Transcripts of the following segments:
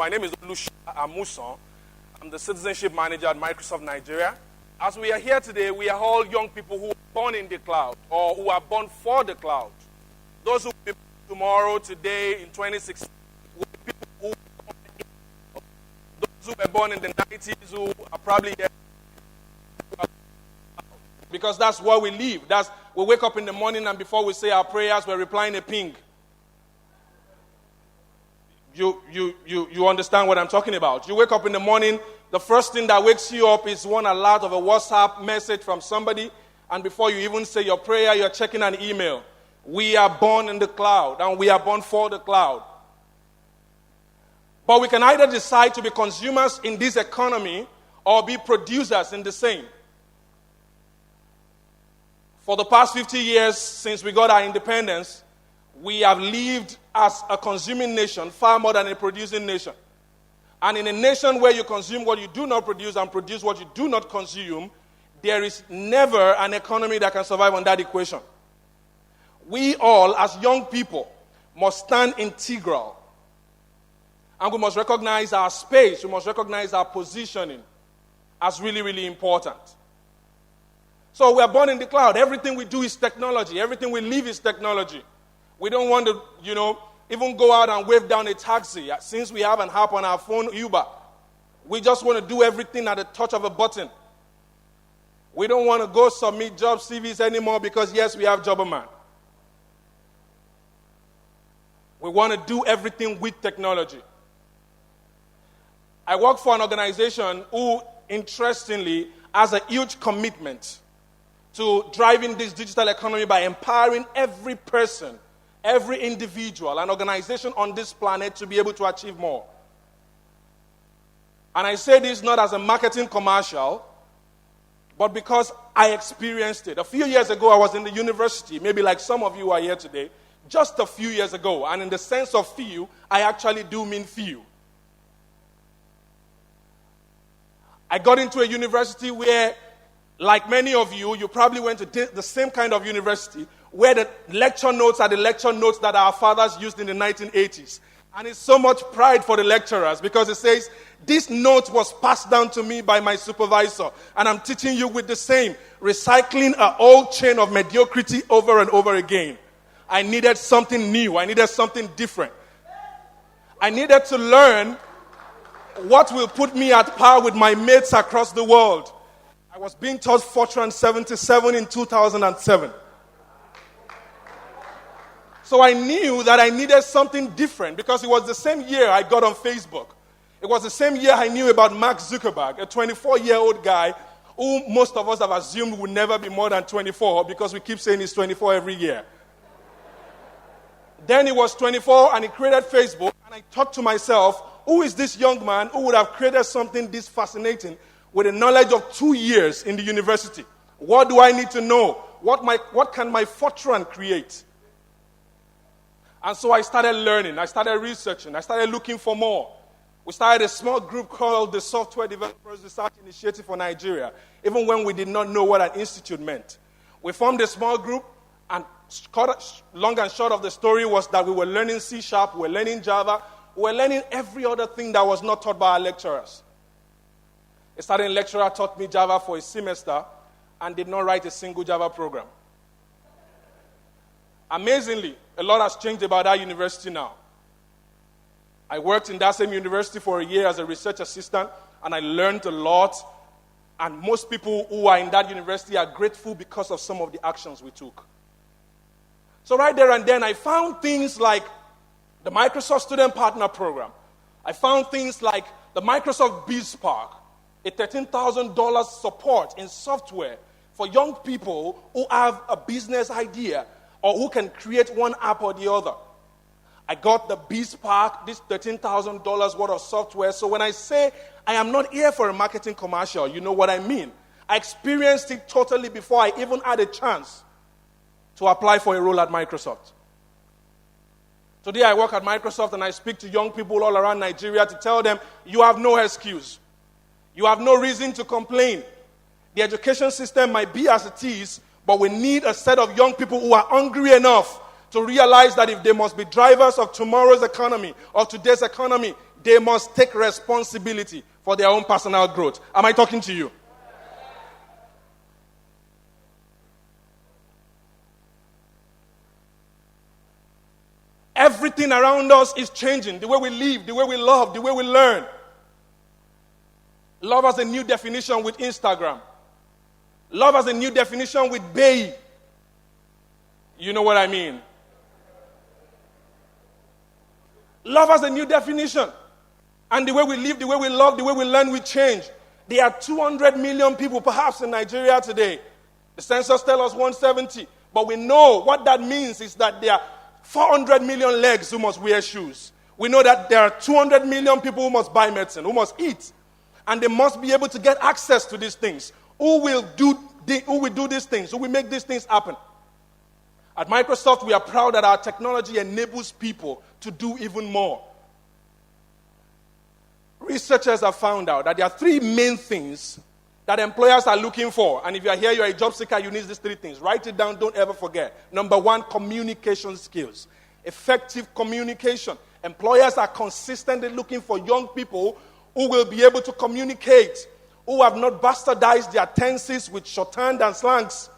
My name is Olusola Amusan. I'm the citizenship manager at Microsoft Nigeria. As we are here today, we are all young people who are born in the cloud or who are born for the cloud. Those who will be born tomorrow, today, in 2016, will be people who were born in, those who were born in the 90s who are probably here. Because that's where we live. We wake up in the morning and before we say our prayers, we're replying a ping. You understand what I'm talking about. You wake up in the morning, the first thing that wakes you up is one alert of a WhatsApp message from somebody, and before you even say your prayer, you're checking an email. We are born in the cloud, and we are born for the cloud. But we can either decide to be consumers in this economy or be producers in the same. For the past 50 years since we got our independence, we have lived as a consuming nation far more than a producing nation. And in a nation where you consume what you do not produce and produce what you do not consume, there is never an economy that can survive on that equation. We all, as young people, must stand integral. And we must recognize our space, we must recognize our positioning as really, really important. So we are born in the cloud. Everything we do is technology. Everything we live is technology. We don't want to, even go out and wave down a taxi. Since we have an app on our phone, Uber, we just want to do everything at the touch of a button. We don't want to go submit job CVs anymore because, yes, we have Jobberman. We want to do everything with technology. I work for an organization who, interestingly, has a huge commitment to driving this digital economy by empowering every person, every individual, and organization on this planet to be able to achieve more. And I say this not as a marketing commercial, but because I experienced it. A few years ago, I was in the university, maybe like some of you are here today, just a few years ago. And in the sense of few, I actually do mean few. I got into a university where, like many of you, you probably went to the same kind of university where the lecture notes are the lecture notes that our fathers used in the 1980s. And it's so much pride for the lecturers because it says, this note was passed down to me by my supervisor, and I'm teaching you with the same, recycling an old chain of mediocrity over and over again. I needed something new. I needed something different. I needed to learn what will put me at par with my mates across the world. I was being taught Fortran 77 in 2007. So I knew that I needed something different because it was the same year I got on Facebook. It was the same year I knew about Mark Zuckerberg, a 24-year-old guy who most of us have assumed would never be more than 24 because we keep saying he's 24 every year. Then he was 24 and he created Facebook, and I thought to myself, who is this young man who would have created something this fascinating with a knowledge of 2 years in the university? What do I need to know? What can my Fortran create? And so I started learning. I started researching. I started looking for more. We started a small group called the Software Developers Research Initiative for Nigeria, even when we did not know what an institute meant. We formed a small group, and long and short of the story was that we were learning C#, we were learning Java, we were learning every other thing that was not taught by our lecturers. A certain lecturer taught me Java for a semester and did not write a single Java program. Amazingly, a lot has changed about that university now. I worked in that same university for a year as a research assistant, and I learned a lot. And most people who are in that university are grateful because of some of the actions we took. So right there and then, I found things like the Microsoft Student Partner Program. I found things like the Microsoft BizSpark, a $13,000 support in software for young people who have a business idea or who can create one app or the other. I got the BizSpark, this $13,000 worth of software. So when I say I am not here for a marketing commercial, you know what I mean. I experienced it totally before I even had a chance to apply for a role at Microsoft. Today I work at Microsoft and I speak to young people all around Nigeria to tell them, you have no excuse. You have no reason to complain. The education system might be as it is, but we need a set of young people who are hungry enough to realize that if they must be drivers of tomorrow's economy or today's economy, they must take responsibility for their own personal growth. Am I talking to you? Everything around us is changing. The way we live, the way we love, the way we learn. Love has a new definition with Instagram. Love has a new definition with Bay. You know what I mean? Love has a new definition. And the way we live, the way we love, the way we learn, we change. There are 200 million people perhaps in Nigeria today. The census tells us 170. But we know what that means is that there are 400 million legs who must wear shoes. We know that there are 200 million people who must buy medicine, who must eat. And they must be able to get access to these things. Who will do these things? Who will make these things happen? At Microsoft, we are proud that our technology enables people to do even more. Researchers have found out that there are three main things that employers are looking for. And if you are here, you are a job seeker, you need these three things. Write it down, don't ever forget. Number one, communication skills. Effective communication. Employers are consistently looking for young people who will be able to communicate, who have not bastardized their tenses with shorthand and slangs,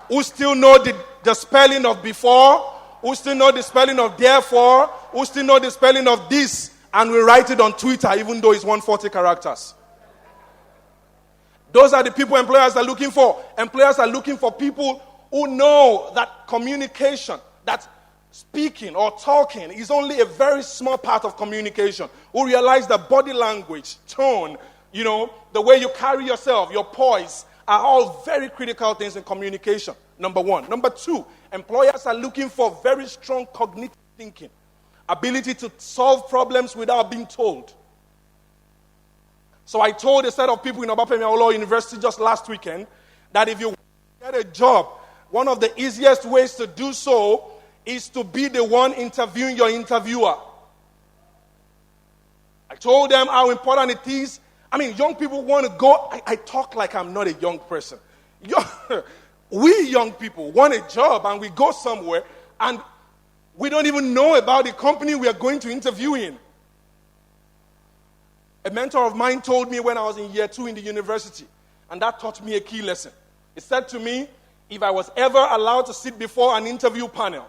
who still know the spelling of before, who still know the spelling of therefore, who still know the spelling of this, and will write it on Twitter even though it's 140 characters. Those are the people employers are looking for. Employers are looking for people who know that communication, that speaking or talking is only a very small part of communication. Who realize that body language, tone, the way you carry yourself, your poise, are all very critical things in communication. Number one. Number two, employers are looking for very strong cognitive thinking. Ability to solve problems without being told. So I told a set of people in Obafemi Awolowo University just last weekend that if you get a job, one of the easiest ways to do so is to be the one interviewing your interviewer. I told them how important it is. I mean, young people want to go. I talk like I'm not a young person. We young people want a job and we go somewhere and we don't even know about the company we are going to interview in. A mentor of mine told me when I was in year 2 in the university, and that taught me a key lesson. He said to me, if I was ever allowed to sit before an interview panel,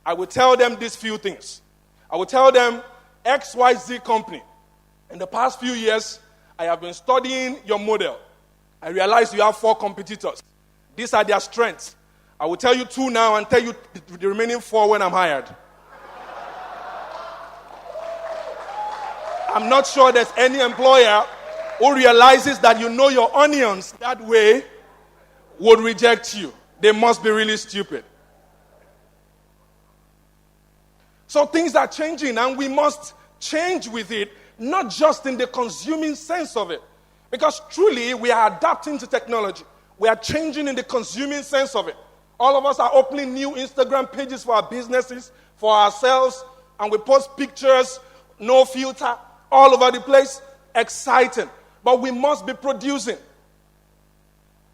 I would tell them these few things. I would tell them, XYZ company, in the past few years, I have been studying your model. I realize you have 4 competitors. These are their strengths. I will tell you 2 now and tell you the remaining 4 when I'm hired. I'm not sure there's any employer who realizes that you know your onions that way would reject you. They must be really stupid. So things are changing and we must change with it, not just in the consuming sense of it. Because truly we are adapting to technology. We are changing in the consuming sense of it. All of us are opening new Instagram pages for our businesses, for ourselves, and we post pictures, no filter, all over the place. Exciting. But we must be producing.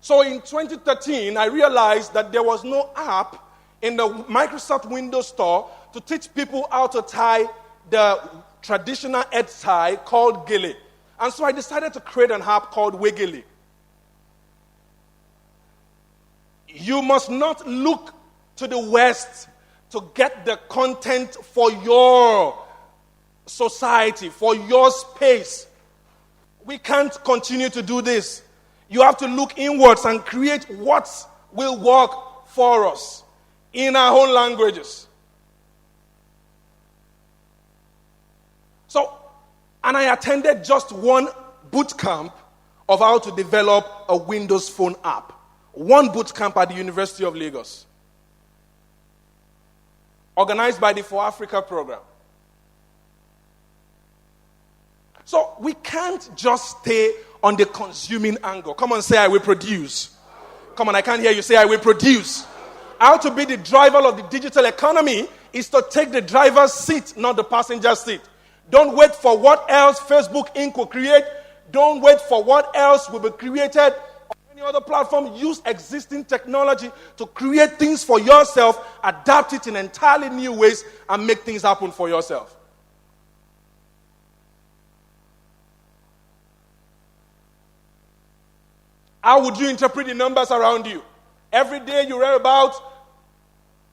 So in 2013, I realized that there was no app in the Microsoft Windows Store to teach people how to tie the traditional head tie called gele. And so I decided to create an app called Wegele. You must not look to the West to get the content for your society, for your space. We can't continue to do this. You have to look inwards and create what will work for us in our own languages. And I attended just one boot camp of how to develop a Windows Phone app. One boot camp at the University of Lagos. Organized by the For Africa program. So we can't just stay on the consuming angle. Come on, say I will produce. Come on, I can't hear you say I will produce. How to be the driver of the digital economy is to take the driver's seat, not the passenger seat. Don't wait for what else Facebook Inc. will create. Don't wait for what else will be created on any other platform. Use existing technology to create things for yourself, adapt it in entirely new ways, and make things happen for yourself. How would you interpret the numbers around you? Every day you read about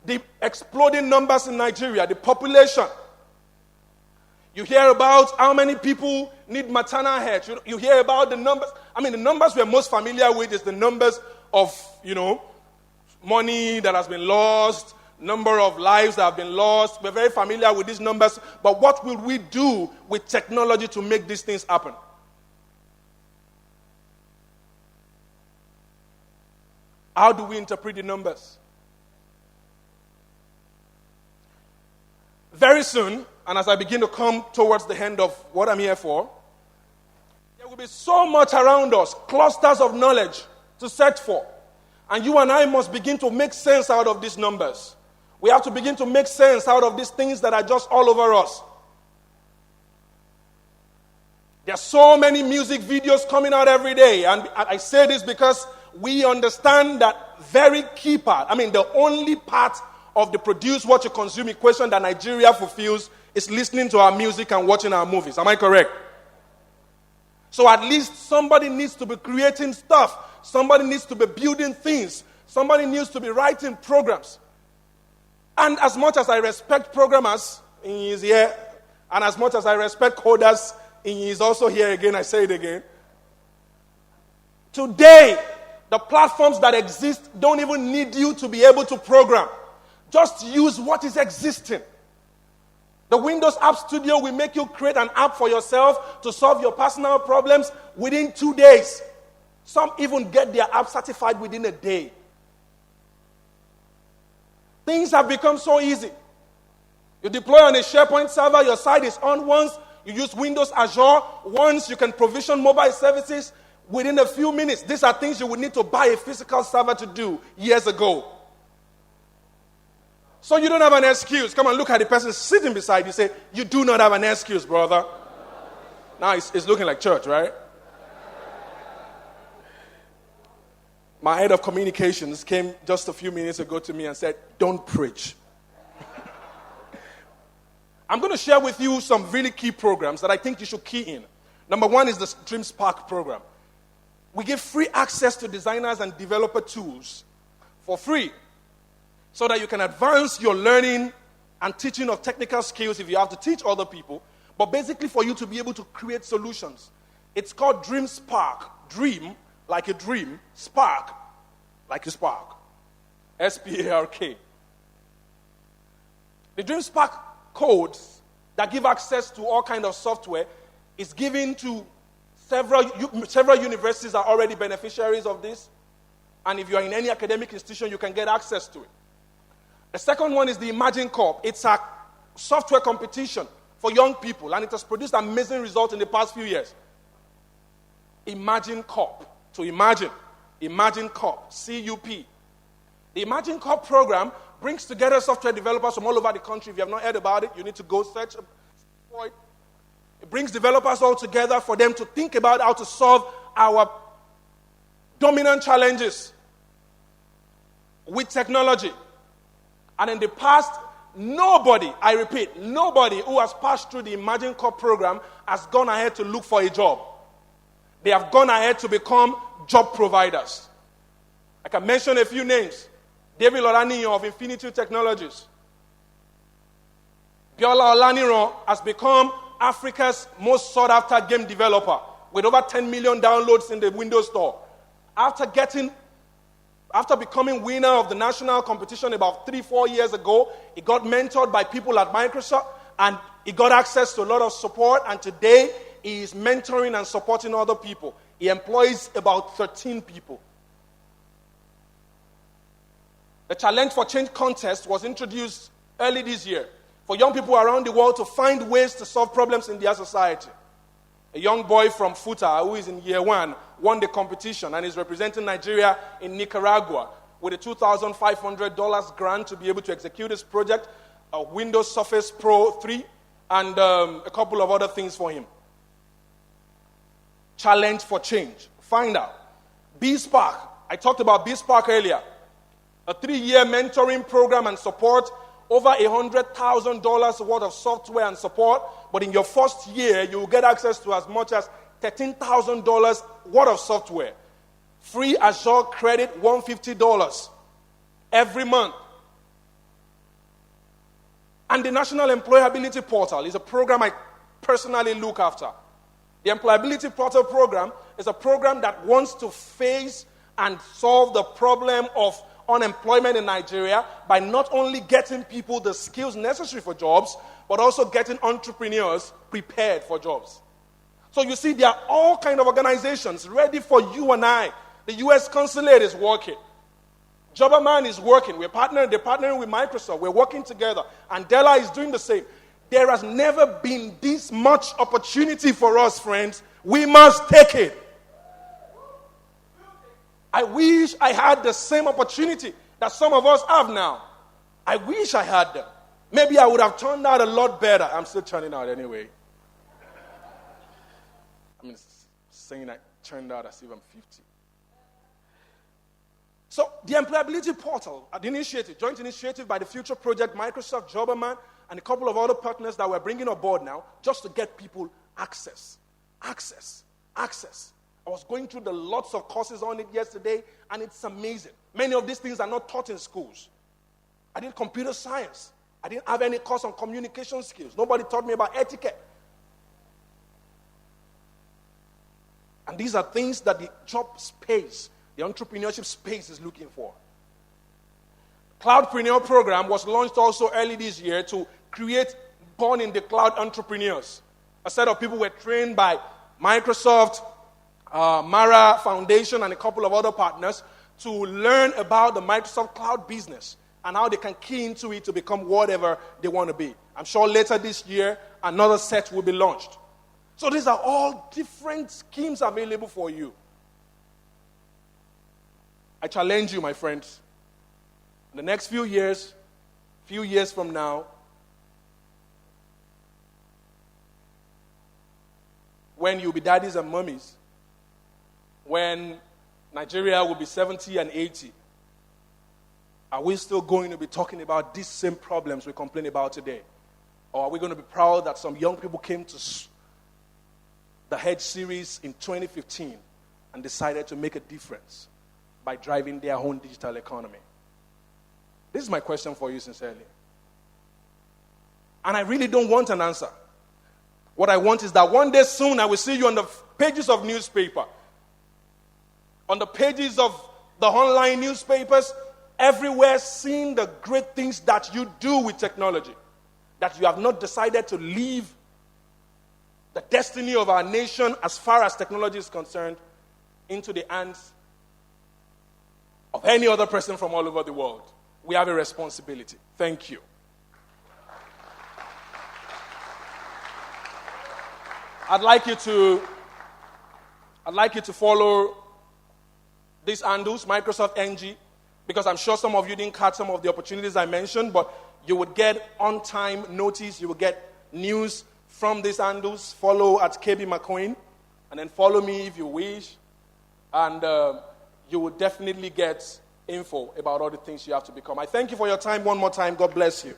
the exploding numbers in Nigeria, the population. You hear about how many people need maternal health. You hear about the numbers. I mean, the numbers we're most familiar with is the numbers of, money that has been lost, number of lives that have been lost. We're very familiar with these numbers. But what will we do with technology to make these things happen? How do we interpret the numbers? Very soon, and as I begin to come towards the end of what I'm here for, there will be so much around us, clusters of knowledge to search for. And you and I must begin to make sense out of these numbers. We have to begin to make sense out of these things that are just all over us. There are so many music videos coming out every day. And I say this because we understand that very key part, the only part of the produce what you consume equation that Nigeria fulfills is listening to our music and watching our movies. Am I correct? So at least somebody needs to be creating stuff. Somebody needs to be building things. Somebody needs to be writing programs. And as much as I respect programmers, he is here. And as much as I respect coders, he is also here again. I say it again. Today, the platforms that exist don't even need you to be able to program. Just use what is existing. The Windows App Studio will make you create an app for yourself to solve your personal problems within 2 days. Some even get their app certified within a day. Things have become so easy. You deploy on a SharePoint server, your site is on once. You use Windows Azure. Once you can provision mobile services within a few minutes. These are things you would need to buy a physical server to do years ago. So you don't have an excuse. Come and look at the person sitting beside you. Say, you do not have an excuse, brother. Now it's looking like church, right? My head of communications came just a few minutes ago to me and said, don't preach. I'm going to share with you some really key programs that I think you should key in. Number one is the Dream Spark program. We give free access to designers and developer tools for free so that you can advance your learning and teaching of technical skills if you have to teach other people, but basically for you to be able to create solutions. It's called Dream Spark. Dream, like a dream. Spark, like a spark. S-P-A-R-K. The Dream Spark codes that give access to all kinds of software is given to several universities are already beneficiaries of this. And if you are in any academic institution, you can get access to it. The second one is the Imagine Corp. It's a software competition for young people, and it has produced amazing results in the past few years. Imagine Corp. To imagine. Imagine Corp. C-U-P. The Imagine Corp program brings together software developers from all over the country. If you have not heard about it, you need to go search for it. It brings developers all together for them to think about how to solve our dominant challenges with technology. And in the past, nobody, I repeat, nobody who has passed through the Imagine Corp program has gone ahead to look for a job. They have gone ahead to become job providers. I can mention a few names. David Olaniyan of Infinity Technologies. Biola Olaniran has become Africa's most sought-after game developer with over 10 million downloads in the Windows Store. After becoming winner of the national competition about 3-4 years ago, he got mentored by people at Microsoft, and he got access to a lot of support, and today he is mentoring and supporting other people. He employs about 13 people. The Challenge for Change contest was introduced early this year for young people around the world to find ways to solve problems in their society. A young boy from Futa, who is in year 1, won the competition and is representing Nigeria in Nicaragua with a $2,500 grant to be able to execute his project, a Windows Surface Pro 3, and a couple of other things for him. Challenge for Change. Find out. B-Spark. I talked about B-Spark earlier. A 3-year mentoring program and support, over $100,000 worth of software and support, but in your first year, you will get access to as much as $13,000 worth of software Free Azure credit, $150 every month. And the National Employability Portal is a program I personally look after. The Employability Portal program is a program that wants to face and solve the problem of unemployment in Nigeria by not only getting people the skills necessary for jobs, but also getting entrepreneurs prepared for jobs. So you see, there are all kinds of organizations ready for you and I. The U.S. Consulate is working. Jobberman is working. They're partnering with Microsoft. We're working together. And Della is doing the same. There has never been this much opportunity for us, friends. We must take it. I wish I had the same opportunity that some of us have now. I wish I had them. Maybe I would have turned out a lot better. I'm still turning out anyway. Saying I turned out as if I'm 50. So the Employability Portal, an initiative, joint initiative by the Future Project, Microsoft, Jobberman, and a couple of other partners that we're bringing on board now, just to get people access. I was going through the lots of courses on it yesterday, and it's amazing. Many of these things are not taught in schools. I did computer science. I didn't have any course on communication skills. Nobody taught me about etiquette. And these are things that the job space, the entrepreneurship space is looking for. Cloudpreneur program was launched also early this year to create born in the cloud entrepreneurs. A set of people were trained by Microsoft, Mara Foundation, and a couple of other partners to learn about the Microsoft cloud business and how they can key into it to become whatever they want to be. I'm sure later this year, another set will be launched. So these are all different schemes available for you. I challenge you, my friends, in the next few years from now, when you'll be daddies and mummies, when Nigeria will be 70 and 80, are we still going to be talking about these same problems we complain about today? Or are we going to be proud that some young people came to the Hedge series in 2015 and decided to make a difference by driving their own digital economy? This is my question for you sincerely. And I really don't want an answer. What I want is that one day soon I will see you on the pages of newspaper, on the pages of the online newspapers, everywhere seeing the great things that you do with technology, that you have not decided to leave the destiny of our nation as far as technology is concerned into the hands of any other person from all over the world. We have a responsibility. Thank you. I'd like you to follow these handles, Microsoft NG, because I'm sure some of you didn't catch some of the opportunities I mentioned, but you would get on-time notice, you would get news from these handles. Follow at KB McQueen, and then follow me if you wish, and you will definitely get info about all the things you have to become. I thank you for your time one more time. God bless you.